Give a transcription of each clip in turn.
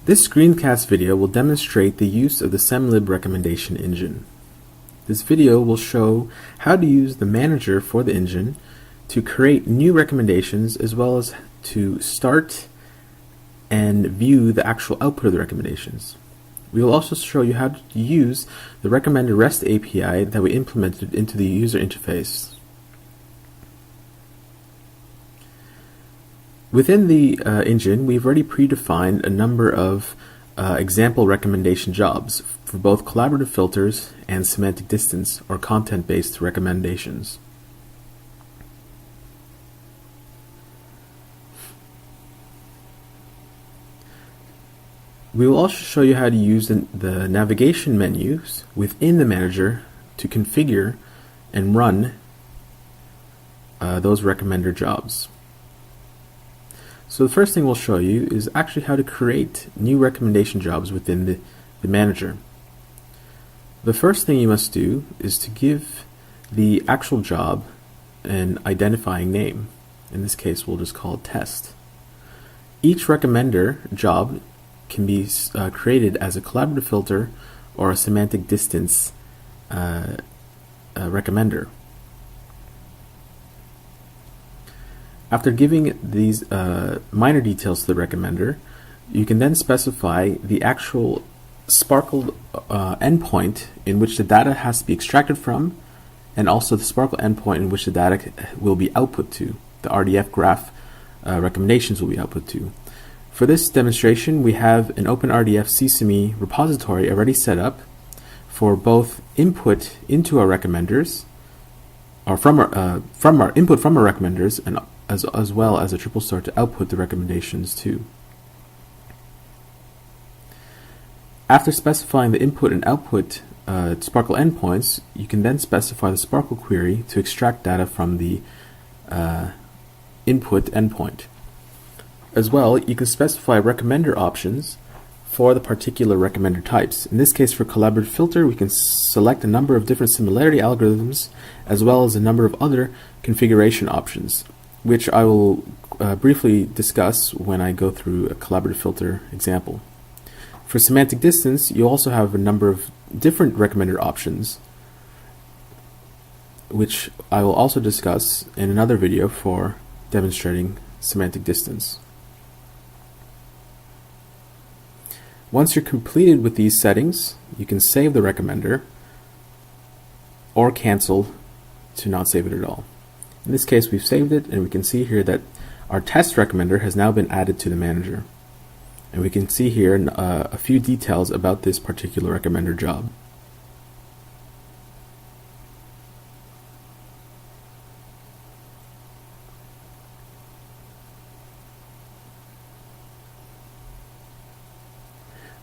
This screencast video will demonstrate the use of the SemLib recommendation engine. This video will show how to use the manager for the engine to create new recommendations as well as to start and view the actual output of the recommendations. We will also show you how to use the recommender REST API that we implemented into the user interface. Within the engine, we've already predefined a number of example recommendation jobs for both collaborative filters and semantic distance or content-based recommendations. We will also show you how to use the navigation menus within the manager to configure and run those recommender jobs. So the first thing we'll show you is actually how to create new recommendation jobs within the manager. The first thing you must do is to give the actual job an identifying name. In this case, we'll just call it test. Each recommender job can be created as a collaborative filter or a semantic distance recommender. After giving these minor details to the recommender, you can then specify the actual Sparkle endpoint in which the data has to be extracted from, and also the Sparkle endpoint in which the data will be output to. The RDF graph recommendations will be output to. For this demonstration, we have an OpenRDF CSME repository already set up for both input into our recommenders, or from our input from our recommenders, and as well as a triple store to output the recommendations to. After specifying the input and output Sparkle endpoints, you can then specify the Sparkle query to extract data from the input endpoint. As well, you can specify recommender options for the particular recommender types. In this case, for collaborative filter, we can select a number of different similarity algorithms as well as a number of other configuration options, which I will briefly discuss when I go through a collaborative filter example. For semantic distance, you also have a number of different recommender options, which I will also discuss in another video for demonstrating semantic distance. Once you're completed with these settings, you can save the recommender or cancel to not save it at all. In this case, we've saved it, and we can see here that our test recommender has now been added to the manager. And we can see here a few details about this particular recommender job.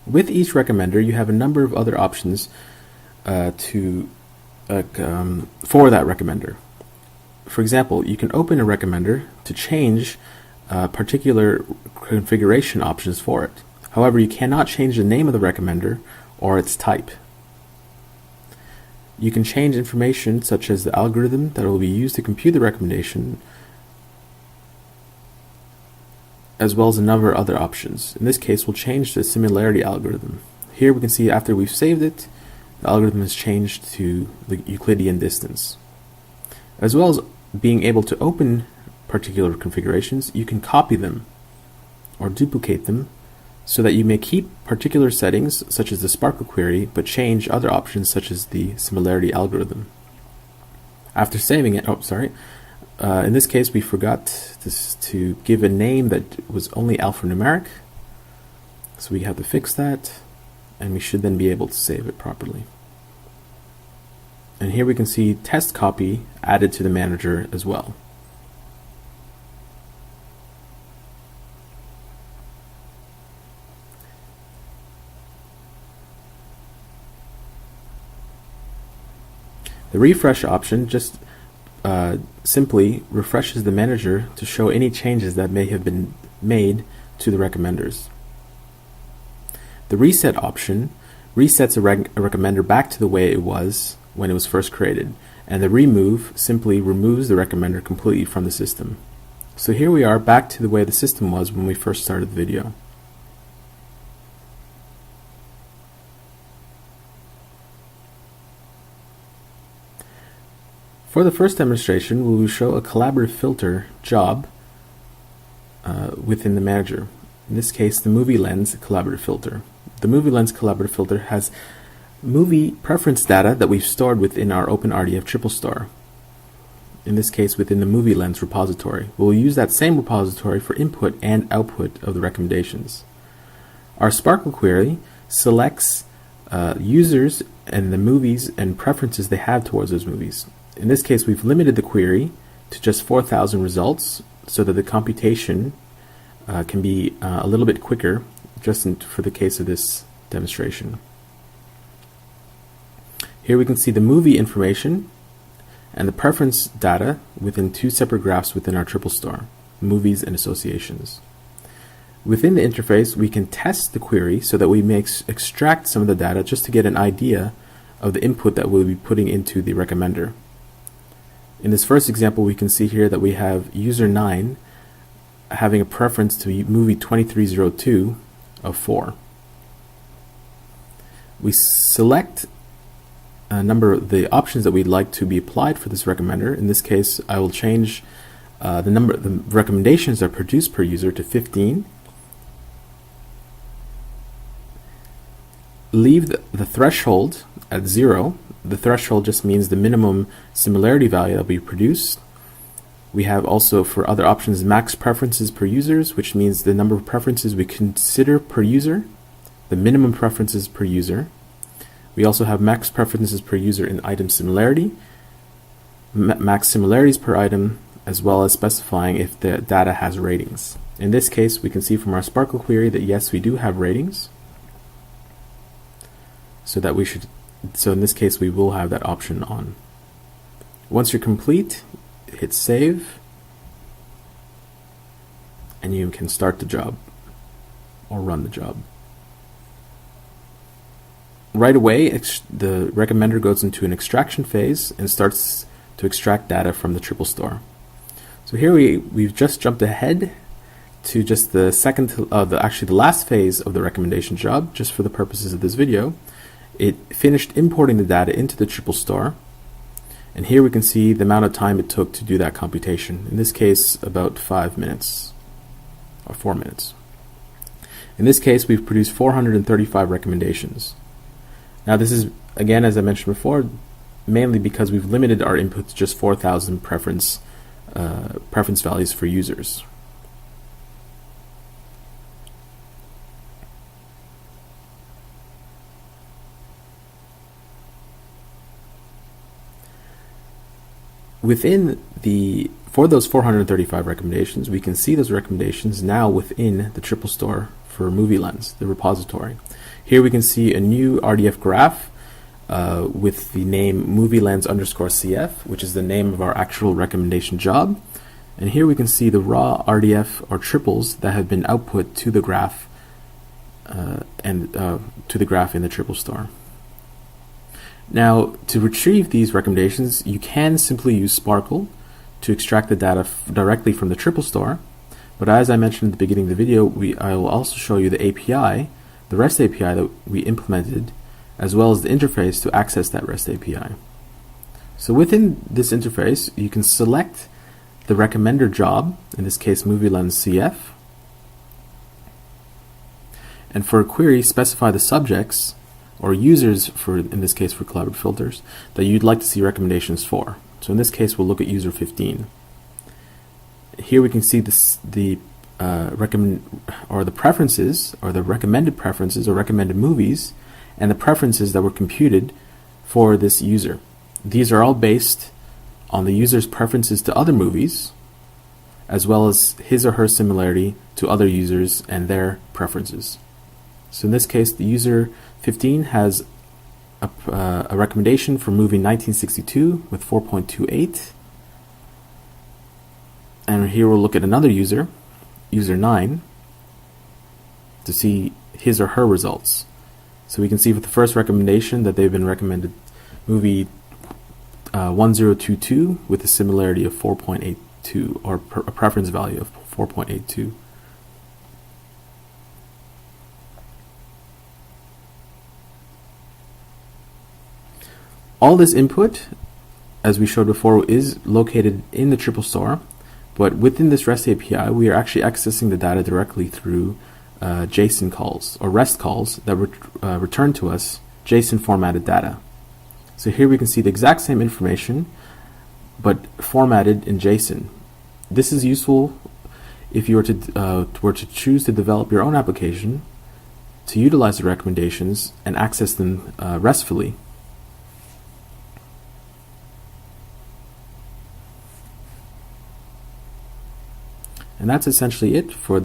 With each recommender, you have a number of other options for that recommender. For example, you can open a recommender to change particular configuration options for it. However, you cannot change the name of the recommender or its type. You can change information such as the algorithm that will be used to compute the recommendation, as well as a number of other options. In this case, we'll change the similarity algorithm. Here we can see after we've saved it, the algorithm is changed to the Euclidean distance. As well as being able to open particular configurations, you can copy them or duplicate them so that you may keep particular settings such as the Sparkle query but change other options such as the similarity algorithm. After saving it, in this case we forgot to give a name that was only alphanumeric, so we have to fix that, and we should then be able to save it properly. And here we can see test copy added to the manager as well. The refresh option just simply refreshes the manager to show any changes that may have been made to the recommenders. The reset option resets a recommender back to the way it was when it was first created, and the remove simply removes the recommender completely from the system. So here we are back to the way the system was when we first started the video. For the first demonstration, we will show a collaborative filter job within the manager. In this case, the movie lens collaborative filter. The movie lens collaborative filter has movie preference data that we've stored within our OpenRDF triple star. In this case, within the movie lens repository. We'll use that same repository for input and output of the recommendations. Our Sparkle query selects users and the movies and preferences they have towards those movies. In this case, we've limited the query to just 4,000 results so that the computation can be a little bit quicker just for the case of this demonstration. Here we can see the movie information and the preference data within two separate graphs within our triple star, movies and associations. Within the interface, we can test the query so that we may extract some of the data just to get an idea of the input that we'll be putting into the recommender. In this first example, we can see here that we have user 9 having a preference to movie 2302 of 4. We select a number of the options that we'd like to be applied for this recommender. In this case, I will change the recommendations that are produced per user to 15. Leave the threshold at 0. The threshold just means the minimum similarity value that we produce. We have also, for other options, max preferences per users, which means the number of preferences we consider per user, the minimum preferences per user. We also have max preferences per user in item similarity, max similarities per item, as well as specifying if the data has ratings. In this case, we can see from our Sparkle query that yes, we do have ratings. So in this case, we will have that option on. Once you're complete, hit save, and you can start the job or run the job. Right away, the recommender goes into an extraction phase and starts to extract data from the triple star. So here we've just jumped ahead to just the actually the last phase of the recommendation job, just for the purposes of this video. It finished importing the data into the triple star, and here we can see the amount of time it took to do that computation. In this case, about 5 minutes or 4 minutes. In this case, we've produced 435 recommendations. Now this is, again, as I mentioned before, mainly because we've limited our input to just 4,000 preference values for users. For those 435 recommendations, we can see those recommendations now within the triple star for Movie Lens, the repository. Here we can see a new RDF graph with the name movielens_CF, which is the name of our actual recommendation job. And here we can see the raw RDF or triples that have been output to the graph in the triple star. Now, to retrieve these recommendations, you can simply use Sparkle to extract the data directly from the triple star. But as I mentioned at the beginning of the video, I will also show you the API, the REST API that we implemented, as well as the interface to access that REST API. So within this interface, you can select the recommender job, in this case movielens_CF, and for a query, specify the subjects or users, in this case for collaborative filters, that you'd like to see recommendations for. So in this case, we'll look at user 15. Here we can see the preferences, or the recommended preferences or recommended movies, and the preferences that were computed for this user. These are all based on the user's preferences to other movies, as well as his or her similarity to other users and their preferences. So in this case, the user 15 has a recommendation for movie 1962 with 4.28. And here we'll look at another user, user 9, to see his or her results. So we can see with the first recommendation that they've been recommended movie 1022 with a similarity of 4.82, or a preference value of 4.82. All this input as we showed before, is located in the triple store, but within this REST API, we are actually accessing the data directly through JSON calls or REST calls that return to us JSON formatted data. So here we can see the exact same information, but formatted in JSON. This is useful if you were to choose to develop your own application to utilize the recommendations and access them RESTfully. And that's essentially it for